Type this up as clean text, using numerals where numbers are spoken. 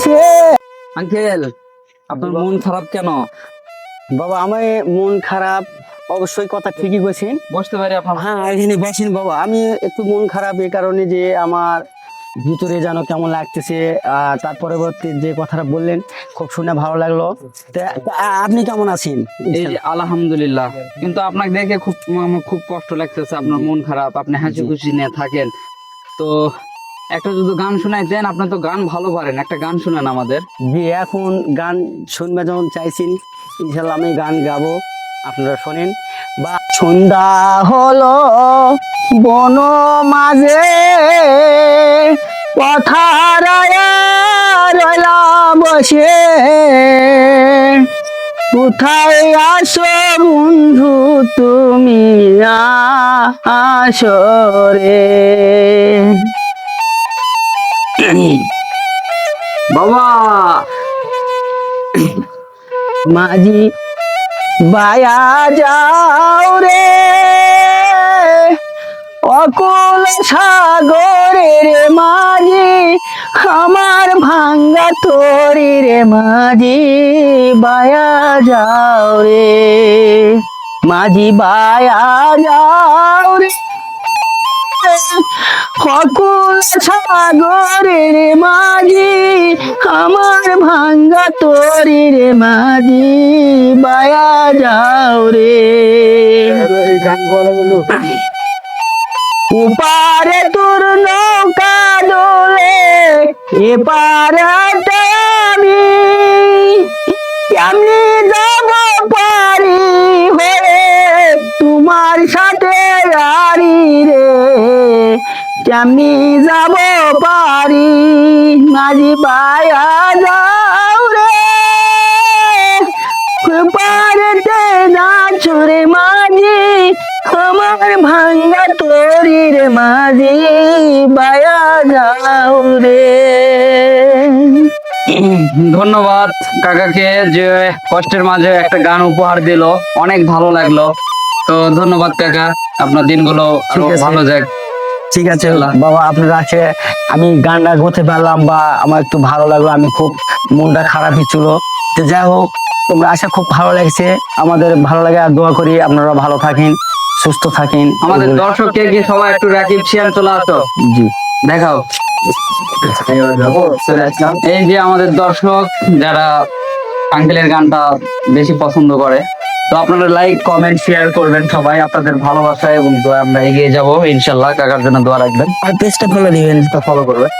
বসে। আঙ্কেল, আপনার মন খারাপ কেন? বাবা আমার মন খারাপ, অবশ্যই কথা ঠিকই বলছেন। বসতে পারি আপনার? হ্যাঁ এখানে বসেন বাবা। আমি একটু মন খারাপ এই কারণে যে আমার ভিতরে যেন কেমন লাগতেছে। তার পরবর্তী যে কথাটা বললেন খুব শুনে ভালো লাগলো। আপনি কেমন আছেন? এই যে আলহামদুলিল্লাহ, কিন্তু আপনাকে দেখে আমার খুব কষ্ট লাগতেছে। আপনার মন খারাপ, আপনি হাসি খুশি নিয়ে থাকেন। তো একটা যদি গান শোনাইতেন, আপনি তো গান ভালো পারেন, একটা গান শোনান আমাদের। যে এখন গান শুনবে যখন চাইছেন, ইনশাল্লাহ আমি গান গাবো, আপনারা শোনেন। বা সন্ধ্যা হলো বন মাঝে, পথারায়া রইলাম বসে, কোথায় আসো বন্ধু তুমি আসো রে। বাবা, মাঝি বায়া যাও রে, অকুল সাগরের মাঝি আমার ভাঙ্গা তরি রে, মাঝি বায়া যাও রে, মাঝি বায়া যাও রে, অকুল সাগরের মাঝি আমার ভাঙ্গা তরি রে, মাঝি বায়া যাও রে। উপারে তোর নৌকা দোলে, এপারে আমি কেমনি যাব পারি হয়ে তোমার সাথে আরি রে, কেমনি যাব পারি, মাঝি বায়া যাও রে, পারেতে না ছুড়ে মাঝি আমার ভাঙ্গা তরি রে, মাঝি বায়া যাও রে। ধন্যবাদ কাকাকে, যে কষ্টের মাঝে একটা গান উপহার দিল, অনেক ভালো লাগলো। তো ধন্যবাদ কাকা, আপনার দিনগুলো আরো ঠিক আছে। ভালো যাক। ঠিক আছে বাবা, আপনারা আছে আমি গানটা করতে পারলাম বা আমার একটু ভালো লাগলো। আমি খুব মনটা খারাপই ছিল। তো যাই হোক, তোমরা আসে খুব ভালো লাগছে, আমাদের ভালো লাগে। আর দোয়া করি আপনারা ভালো থাকেন, সুস্থ থাকেন। আমাদের দর্শককে কি সবাই একটু রাকিব শিয়ান চলে আসো, জি দেখাও। এই যে আমাদের দর্শক যারা আঙ্কেলের গানটা বেশি পছন্দ করে, তো আপনারা লাইক কমেন্ট শেয়ার করবেন সবাই। আপনাদের ভালোবাসা এবং দোয়া আমরা এগিয়ে যাব ইনশাল্লাহ। কাকার জন্য দোয়া রাখবেন, আর পেজটা ফলো দিবেন। ফলো করবেন।